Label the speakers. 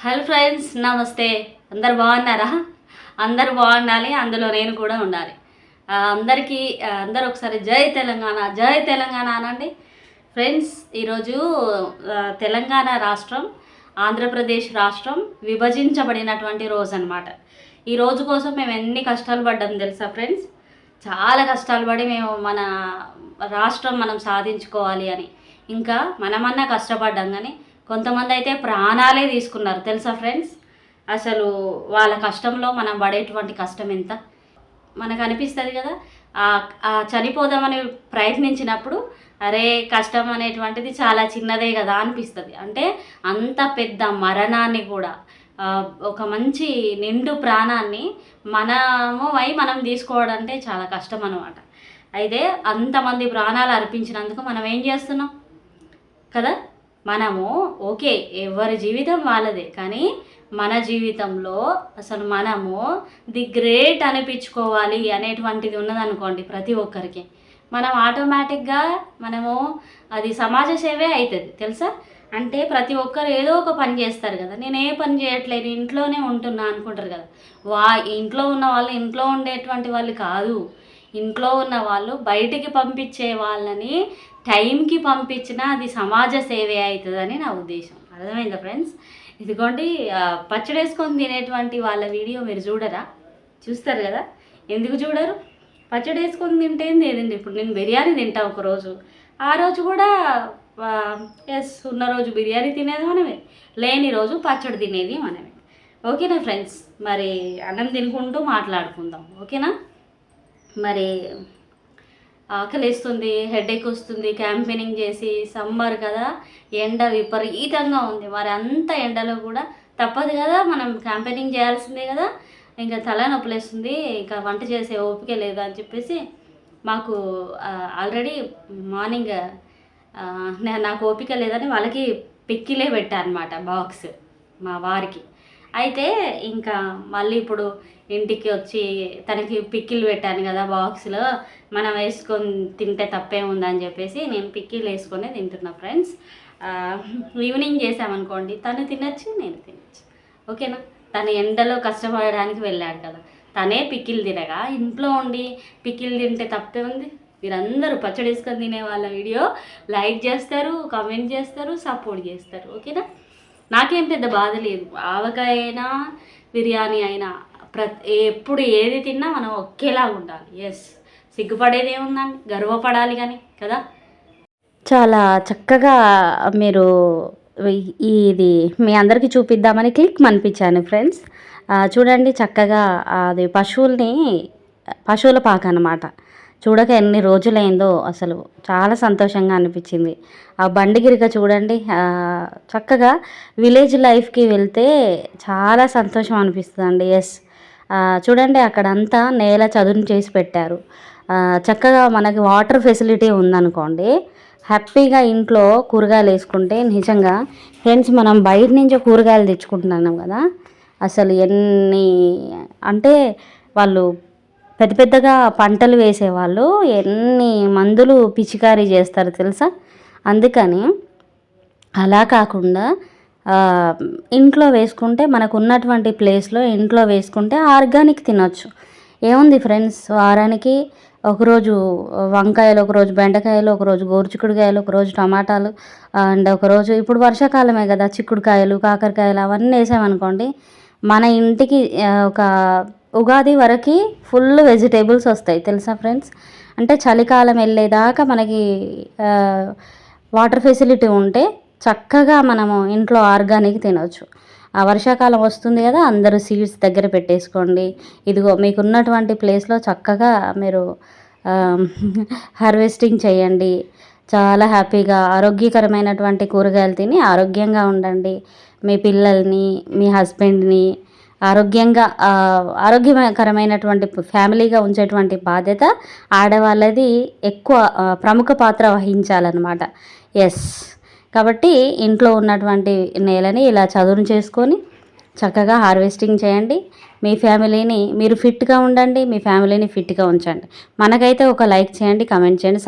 Speaker 1: Hello friends, నమస్తే. అందరు బాగున్నారా? అందరు బాగుండాలి, అందులో నేను కూడా ఉండాలి. అందరికీ అందరూ ఒకసారి జై తెలంగాణ, జై తెలంగాణ అనండి. ఫ్రెండ్స్, ఈరోజు తెలంగాణ రాష్ట్రం, ఆంధ్రప్రదేశ్ రాష్ట్రం విభజించబడినటువంటి రోజు అనమాట. ఈ రోజు కోసం మేము ఎన్ని కష్టాలు పడ్డాం తెలుసా ఫ్రెండ్స్? చాలా కష్టాలు పడి మేము మన రాష్ట్రం మనం సాధించుకోవాలి అని ఇంకా మనమన్నా కష్టపడ్డాం. కానీ కొంతమంది అయితే ప్రాణాలే తీసుకున్నారు తెలుసా ఫ్రెండ్స్? అసలు వాళ్ళ కష్టంలో మనం పడేటువంటి కష్టం ఎంత మనకు అనిపిస్తుంది కదా. చనిపోదామని ప్రయత్నించినప్పుడు అరే కష్టం అనేటువంటిది చాలా చిన్నదే కదా అనిపిస్తుంది. అంటే అంత పెద్ద మరణాన్ని కూడా ఒక మంచి నిండు ప్రాణాన్ని మనం తీసుకోవడం అంటే చాలా కష్టం అన్నమాట. అయితే అంతమంది ప్రాణాలు అర్పించినందుకు మనం ఏం చేస్తున్నాం కదా. మనము ఓకే, ఎవరి జీవితం వాళ్ళదే, కానీ మన జీవితంలో అసలు మనము ది గ్రేట్ అనిపించుకోవాలి అనేటువంటిది ఉన్నదనుకోండి ప్రతి ఒక్కరికి, మనం ఆటోమేటిక్గా అది సమాజ సేవే అవుతుంది తెలుసా. అంటే ప్రతి ఒక్కరు ఏదో ఒక పని చేస్తారు కదా. నేను ఏ పని చేయట్లేదు, ఇంట్లోనే ఉంటున్నా అనుకుంటారు కదా. ఇంట్లో ఉన్న వాళ్ళు ఇంట్లో ఉండేటువంటి వాళ్ళు కాదు, ఇంట్లో ఉన్న వాళ్ళు బయటికి పంపించే వాళ్ళని టైంకి పంపించినా అది సమాజ సేవే అవుతుందని నా ఉద్దేశం. అర్థమైందా ఫ్రెండ్స్? ఇదిగోండి, పచ్చడి వేసుకొని తినేటువంటి వాళ్ళ వీడియో మీరు చూస్తారు కదా. ఎందుకు చూడరు? పచ్చడి వేసుకొని తింటే ఏదండి. ఇప్పుడు నేను బిర్యానీ తింటా ఒకరోజు, ఆ రోజు కూడా ఉన్న రోజు బిర్యానీ తినేది మనమే, లేని రోజు పచ్చడి తినేది మనమే. ఓకేనా ఫ్రెండ్స్? మరి అన్నం తినుకుంటూ మాట్లాడుకుందాం, ఓకేనా? మరి ఆకలిస్తుంది, హెడేక్ వస్తుంది, క్యాంపెయినింగ్ చేసి, సమ్మర్ కదా, ఎండ విపరీతంగా ఉంది. మరి అంత ఎండలో కూడా తప్పదు కదా, మనం క్యాంపెయినింగ్ చేయాల్సిందే కదా. ఇంకా తల నొప్పులేస్తుంది, ఇంకా వంట చేసే ఓపిక లేదు అని చెప్పేసి మాకు ఆల్రెడీ మార్నింగ్ నాకు ఓపిక లేదని వాళ్ళకి పిక్కిలే పెట్టాను అనమాట, బాక్స్ మా వారికి. అయితే ఇంకా మళ్ళీ ఇప్పుడు ఇంటికి వచ్చి తనకి పిక్కిలు పెట్టాను కదా బాక్స్లో, మనం వేసుకొని తింటే తప్పే ఉందని చెప్పేసి నేను పిక్కిలు వేసుకొని తింటున్నా ఫ్రెండ్స్. ఈవినింగ్ చేసామనుకోండి, తను తినచ్చు, నేను తినచ్చు, ఓకేనా? తను ఎండలో కష్టపడడానికి వెళ్ళాడు కదా, తనే పిక్కిలు తినగా ఇంట్లో ఉండి పిక్కిలు తింటే తప్పే ఉంది. మీరందరూ పచ్చడి వేసుకొని తినే వాళ్ళ వీడియో లైక్ చేస్తారు, కామెంట్ చేస్తారు, సపోర్ట్ చేస్తారు, ఓకేనా? నాకేం పెద్ద బాధ లేదు. ఆవకాయ అయినా బిర్యానీ అయినా ఎప్పుడు ఏది తిన్నా మనం ఒకేలా ఉండాలి. ఎస్, సిగ్గుపడేది ఏముందండి, గర్వపడాలి కానీ కదా. చాలా చక్కగా మీరు ఇది మీ అందరికీ చూపిద్దామని క్లిక్ అనిపించాను ఫ్రెండ్స్. చూడండి చక్కగా అది పశువుల పాక అన్నమాట. చూడక ఎన్ని రోజులైందో అసలు చాలా సంతోషంగా అనిపించింది. ఆ బండి గిరిక చూడండి, చక్కగా విలేజ్ లైఫ్కి వెళ్తే చాలా సంతోషం అనిపిస్తుందండి. ఎస్, చూడండి అక్కడంతా నేల చదును చేసి పెట్టారు. చక్కగా మనకి వాటర్ ఫెసిలిటీ ఉందనుకోండి, హ్యాపీగా ఇంట్లో కూరగాయలు వేసుకుంటే నిజంగా ఫ్రెండ్స్, మనం బయట నుంచి కూరగాయలు తెచ్చుకుంటున్నాం కదా, అసలు ఎన్ని అంటే వాళ్ళు పెద్ద పెద్దగా పంటలు వేసేవాళ్ళు ఎన్ని మందులు పిచికారీ చేస్తారు తెలుసా. అందుకని అలా కాకుండా ఇంట్లో వేసుకుంటే, మనకు ఉన్నటువంటి ప్లేస్లో ఇంట్లో వేసుకుంటే ఆర్గానిక్ తినొచ్చు. ఏముంది ఫ్రెండ్స్, వారానికి ఒకరోజు వంకాయలు, ఒకరోజు బెండకాయలు, ఒకరోజు గోరుచిక్కుడుకాయలు, ఒకరోజు టమాటాలు, అండ్ ఒకరోజు ఇప్పుడు వర్షాకాలమే కదా, చిక్కుడుకాయలు, కాకరకాయలు అవన్నీ వేసామనుకోండి, మన ఇంటికి ఒక ఉగాది వరకు ఫుల్ వెజిటేబుల్స్ వస్తాయి తెలుసా ఫ్రెండ్స్. అంటే చలికాలం వెళ్ళేదాకా మనకి వాటర్ ఫెసిలిటీ ఉంటే చక్కగా మనము ఇంట్లో ఆర్గానిక్ తినవచ్చు. ఆ వర్షాకాలం వస్తుంది కదా, అందరూ సీడ్స్ దగ్గర పెట్టేసుకోండి. ఇదిగో మీకు ఉన్నటువంటి ప్లేస్లో చక్కగా మీరు హార్వెస్టింగ్ చేయండి. చాలా హ్యాపీగా ఆరోగ్యకరమైనటువంటి కూరగాయలు తిని ఆరోగ్యంగా ఉండండి. మీ పిల్లల్ని, మీ హస్బెండ్ని ఆరోగ్యకరమైనటువంటి ఫ్యామిలీగా ఉంచేటువంటి బాధ్యత ఆడవాళ్ళది ఎక్కువ ప్రముఖ పాత్ర వహించాలన్నమాట. ఎస్, కాబట్టి ఇంట్లో ఉన్నటువంటి నేలని ఇలా చదును చేసుకొని చక్కగా హార్వెస్టింగ్ చేయండి. మీ ఫ్యామిలీని మీరు ఫిట్గా ఉండండి, మీ ఫ్యామిలీని ఫిట్గా ఉంచండి. మనకైతే ఒక లైక్ చేయండి, కామెంట్ చేయండి,